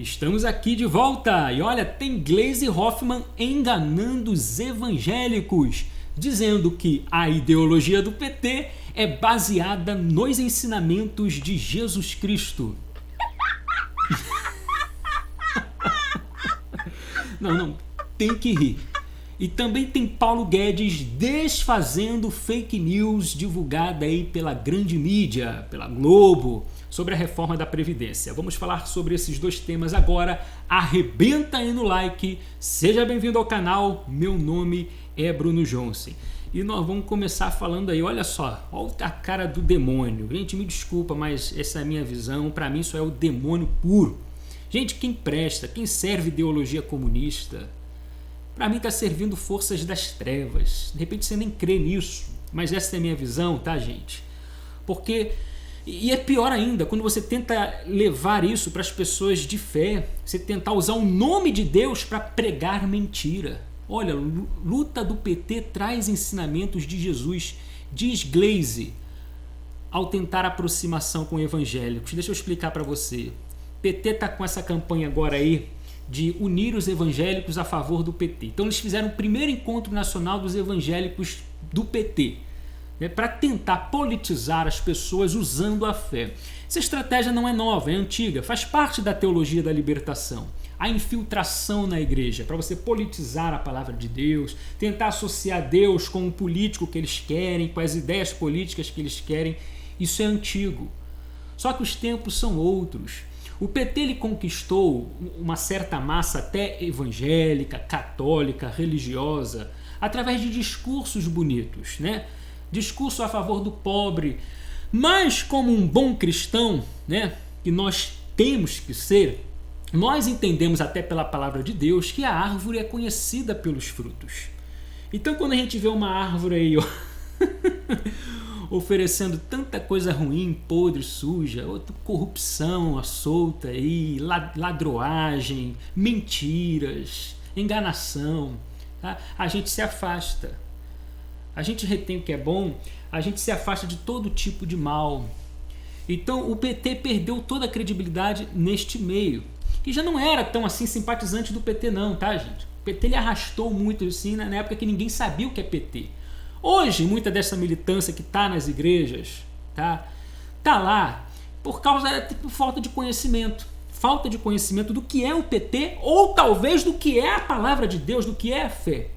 Estamos aqui de volta e olha, tem Gleisi Hoffmann enganando os evangélicos, dizendo que a ideologia do PT é baseada nos ensinamentos de Jesus Cristo. Não, tem que rir. E também tem Paulo Guedes desfazendo fake news divulgada aí pela grande mídia, pela Globo, sobre a reforma da Previdência. Vamos falar sobre esses dois temas agora. Arrebenta aí no like, seja bem-vindo ao canal, meu nome é Bruno Johnson. E nós vamos começar falando aí, olha só, olha a cara do demônio. Gente, me desculpa, mas essa é a minha visão, para mim isso é o demônio puro. Gente, quem presta, quem serve ideologia comunista, para mim está servindo forças das trevas. De repente você nem crê nisso, mas essa é a minha visão, tá, gente? Porque, e é pior ainda, quando você tenta levar isso para as pessoas de fé, você tentar usar o nome de Deus para pregar mentira. Olha, luta do PT traz ensinamentos de Jesus, diz Gleisi, ao tentar aproximação com evangélicos. Deixa eu explicar para você. PT está com essa campanha agora aí de unir os evangélicos a favor do PT. Então eles fizeram o primeiro encontro nacional dos evangélicos do PT, né, para tentar politizar as pessoas usando a fé. Essa estratégia não é nova, é antiga, faz parte da teologia da libertação. A infiltração na igreja, para você politizar a palavra de Deus, tentar associar Deus com o político que eles querem, com as ideias políticas que eles querem, isso é antigo. Só que os tempos são outros. O PT ele conquistou uma certa massa até evangélica, católica, religiosa, através de discursos bonitos, né? Discurso a favor do pobre, mas como um bom cristão, né, que nós temos que ser, nós entendemos até pela palavra de Deus que a árvore é conhecida pelos frutos. Então quando a gente vê uma árvore aí, ó, oferecendo tanta coisa ruim, podre, suja, corrupção solta aí, ladroagem, mentiras, enganação, tá? A gente se afasta. A gente retém o que é bom, a gente se afasta de todo tipo de mal. Então o PT perdeu toda a credibilidade neste meio, que já não era tão assim simpatizante do PT não, tá, gente? O PT ele arrastou muito assim na época que ninguém sabia o que é PT. Hoje, muita dessa militância que está nas igrejas, tá lá por causa de falta de conhecimento. Falta de conhecimento do que é o PT ou talvez do que é a palavra de Deus, do que é a fé.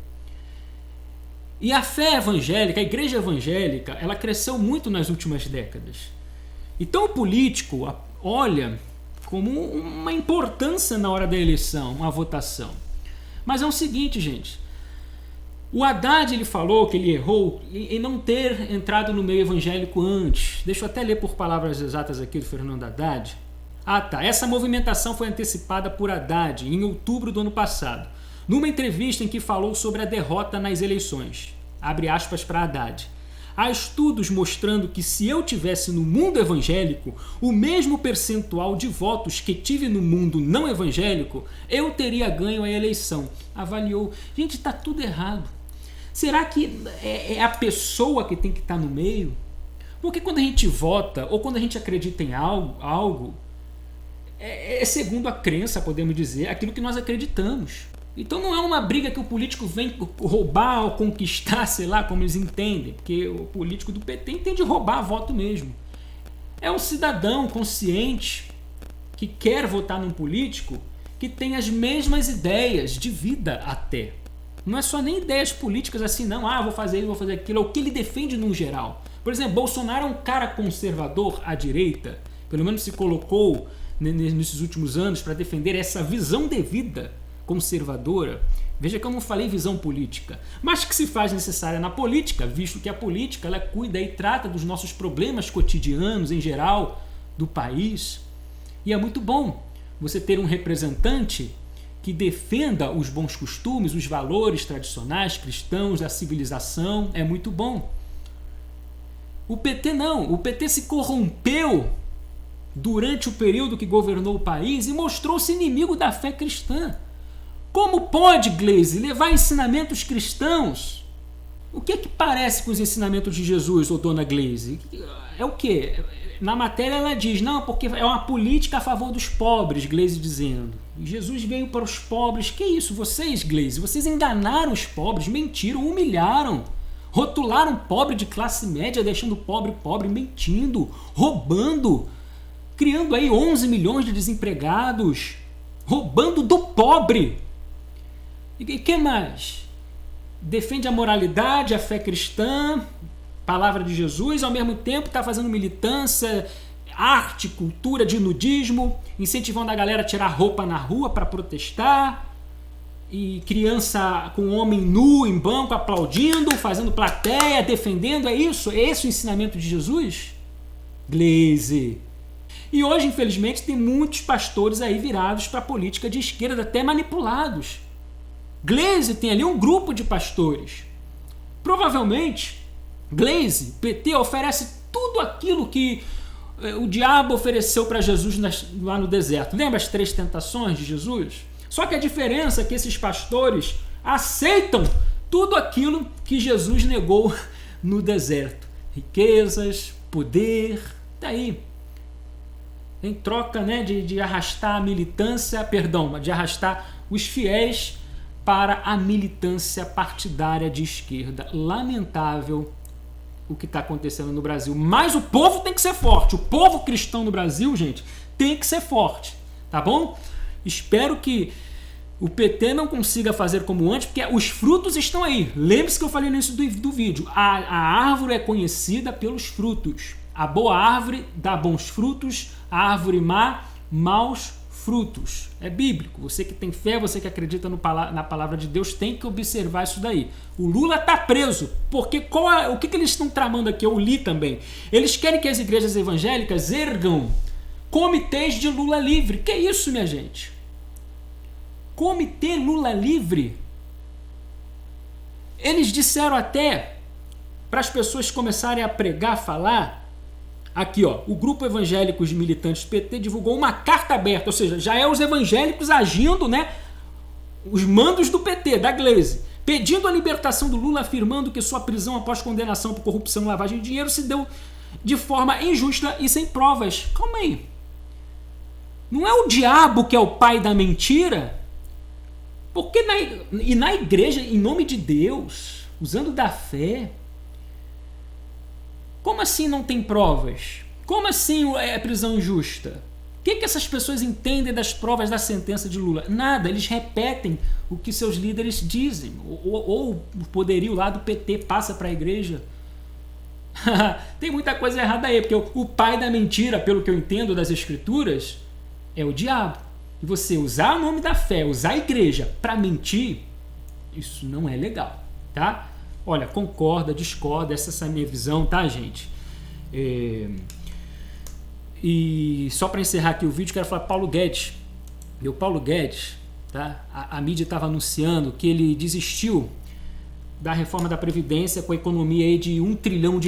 E a fé evangélica, a igreja evangélica, ela cresceu muito nas últimas décadas. Então o político olha como uma importância na hora da eleição, uma votação. Mas é o seguinte, gente. O Haddad ele falou que ele errou em não ter entrado no meio evangélico antes. Deixa eu até ler por palavras exatas aqui do Fernando Haddad. Tá. Essa movimentação foi antecipada por Haddad em outubro do ano passado, numa entrevista em que falou sobre a derrota nas eleições. Abre aspas para Haddad. Há estudos mostrando que se eu tivesse no mundo evangélico o mesmo percentual de votos que tive no mundo não evangélico, eu teria ganho a eleição. Avaliou. Gente, está tudo errado. Será que é a pessoa que tem que estar no meio? Porque quando a gente vota ou quando a gente acredita em algo é segundo a crença, podemos dizer, aquilo que nós acreditamos. Então não é uma briga que o político vem roubar ou conquistar, sei lá, como eles entendem, porque o político do PT entende roubar voto mesmo. É um cidadão consciente que quer votar num político que tem as mesmas ideias de vida até. Não é só nem ideias políticas assim, não. Vou fazer isso, vou fazer aquilo. É o que ele defende no geral. Por exemplo, Bolsonaro é um cara conservador à direita, pelo menos se colocou nesses últimos anos para defender essa visão de vida conservadora. Veja que eu não falei visão política, mas que se faz necessária na política, visto que a política ela cuida e trata dos nossos problemas cotidianos em geral do país. E é muito bom você ter um representante que defenda os bons costumes, os valores tradicionais cristãos, da civilização, é muito bom. O PT não, o PT se corrompeu durante o período que governou o país e mostrou-se inimigo da fé cristã. Como pode, Gleisi, levar ensinamentos cristãos? O que é que parece com os ensinamentos de Jesus, ô dona Gleisi? é o quê? Na matéria ela diz, não, porque é uma política a favor dos pobres, Gleisi dizendo. Jesus veio para os pobres. Que isso? Vocês, Gleisi, vocês enganaram os pobres, mentiram, humilharam. Rotularam pobre de classe média, deixando o pobre pobre, mentindo, roubando, criando aí 11 milhões de desempregados, roubando do pobre. E o que mais? Defende a moralidade, a fé cristã, palavra de Jesus, ao mesmo tempo está fazendo militância, arte, cultura de nudismo, incentivando a galera a tirar roupa na rua para protestar, e criança com homem nu em banco aplaudindo, fazendo plateia, defendendo. É isso? É esse o ensinamento de Jesus? Gleisi. E hoje, infelizmente, tem muitos pastores aí virados para a política de esquerda, até manipulados. Gleisi tem ali um grupo de pastores. Provavelmente, Gleisi, PT, oferece tudo aquilo que o diabo ofereceu para Jesus lá no deserto. Lembra as 3 tentações de Jesus? Só que a diferença é que esses pastores aceitam tudo aquilo que Jesus negou no deserto. Riquezas, poder, tá aí. Em troca, né, de arrastar a militância, de arrastar os fiéis para a militância partidária de esquerda. Lamentável o que está acontecendo no Brasil. Mas o povo tem que ser forte. O povo cristão no Brasil, gente, tem que ser forte. Tá bom? Espero que o PT não consiga fazer como antes, porque os frutos estão aí. Lembre-se que eu falei no início do vídeo. A árvore é conhecida pelos frutos. A boa árvore dá bons frutos, a árvore má, maus frutos. É bíblico. Você que tem fé, você que acredita na palavra de Deus, tem que observar isso daí. O Lula está preso, porque o que eles estão tramando aqui? Eu li também. Eles querem que as igrejas evangélicas ergam comitês de Lula livre. Que isso, minha gente? Comitê Lula livre? Eles disseram até para as pessoas começarem a pregar, falar. Aqui, ó, o grupo Evangélicos Militantes PT divulgou uma carta aberta, ou seja, já é os evangélicos agindo, né, os mandos do PT, da Gleisi, pedindo a libertação do Lula, afirmando que sua prisão após condenação por corrupção e lavagem de dinheiro se deu de forma injusta e sem provas. Calma aí. Não é o diabo que é o pai da mentira? Porque na igreja, em nome de Deus, usando da fé, como assim não tem provas? Como assim é prisão injusta? O que essas pessoas entendem das provas da sentença de Lula? Nada, eles repetem o que seus líderes dizem. Ou o poderio lá do PT passa para a igreja. Tem muita coisa errada aí, porque o pai da mentira, pelo que eu entendo das escrituras, é o diabo. E você usar o nome da fé, usar a igreja para mentir, isso não é legal, tá? Olha, concorda, discorda, essa é a minha visão, tá, gente? E só para encerrar aqui o vídeo, quero falar Paulo Guedes. E o Paulo Guedes, tá? A mídia estava anunciando que ele desistiu da reforma da Previdência com a economia aí de R$1 trilhão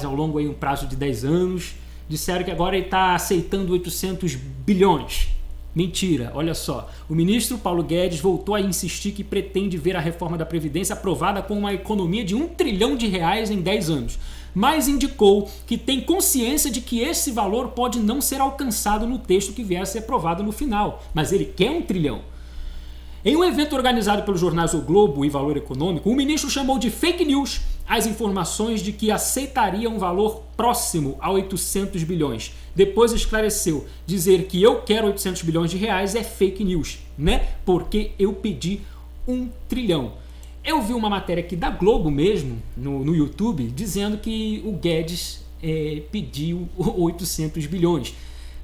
ao longo de um prazo de 10 anos. Disseram que agora ele está aceitando 800 bilhões. Mentira, olha só. O ministro Paulo Guedes voltou a insistir que pretende ver a reforma da Previdência aprovada com uma economia de R$1 trilhão em 10 anos, mas indicou que tem consciência de que esse valor pode não ser alcançado no texto que vier a ser aprovado no final, mas ele quer R$1 trilhão. Em um evento organizado pelos jornais O Globo e Valor Econômico, o ministro chamou de fake news as informações de que aceitaria um valor próximo a 800 bilhões. Depois esclareceu, dizer que eu quero 800 bilhões de reais é fake news, né? Porque eu pedi 1 trilhão. Eu vi uma matéria aqui da Globo mesmo, no YouTube, dizendo que o Guedes pediu 800 bilhões.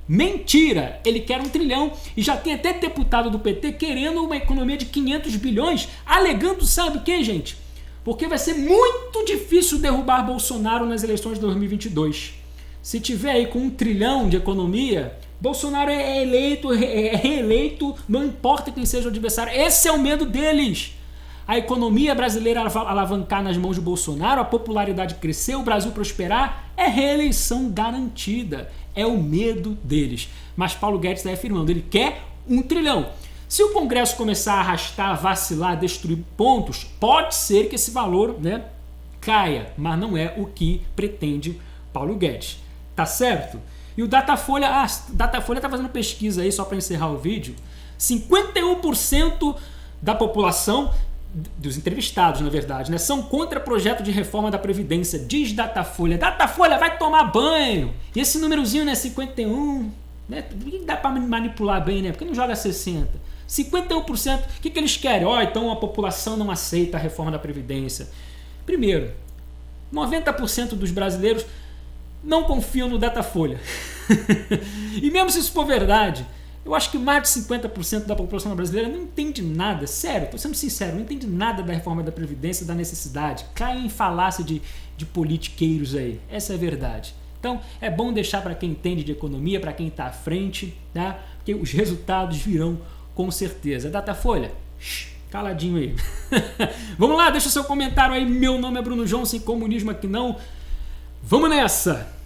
Mentira! Ele quer 1 trilhão e já tem até deputado do PT querendo uma economia de 500 bilhões, alegando, sabe o que, gente? Porque vai ser muito difícil derrubar Bolsonaro nas eleições de 2022. Se tiver aí com 1 trilhão de economia, Bolsonaro é reeleito, não importa quem seja o adversário. Esse é o medo deles. A economia brasileira alavancar nas mãos de Bolsonaro, a popularidade crescer, o Brasil prosperar, é reeleição garantida. É o medo deles. Mas Paulo Guedes está afirmando, ele quer 1 trilhão. Se o Congresso começar a arrastar, vacilar, destruir pontos, pode ser que esse valor, né, caia, mas não é o que pretende Paulo Guedes. Tá certo? E o Datafolha, Datafolha tá fazendo pesquisa aí, só para encerrar o vídeo, 51% da população, dos entrevistados, na verdade, né, são contra projeto de reforma da Previdência, diz Datafolha. Datafolha, vai tomar banho! E esse númerozinho, né, 51, né, dá para manipular bem, né, porque não joga 60. 51%, o que eles querem? Então a população não aceita a reforma da Previdência. Primeiro, 90% dos brasileiros não confiam no Datafolha. E mesmo se isso for verdade, eu acho que mais de 50% da população brasileira não entende nada, sério, estou sendo sincero, não entende nada da reforma da Previdência, da necessidade, cai em falácia de politiqueiros aí, essa é a verdade. Então é bom deixar para quem entende de economia, para quem está à frente, tá? Porque os resultados virão com certeza. Datafolha, caladinho aí. Vamos lá, deixa o seu comentário aí. Meu nome é Bruno João, sem comunismo aqui não. Vamos nessa!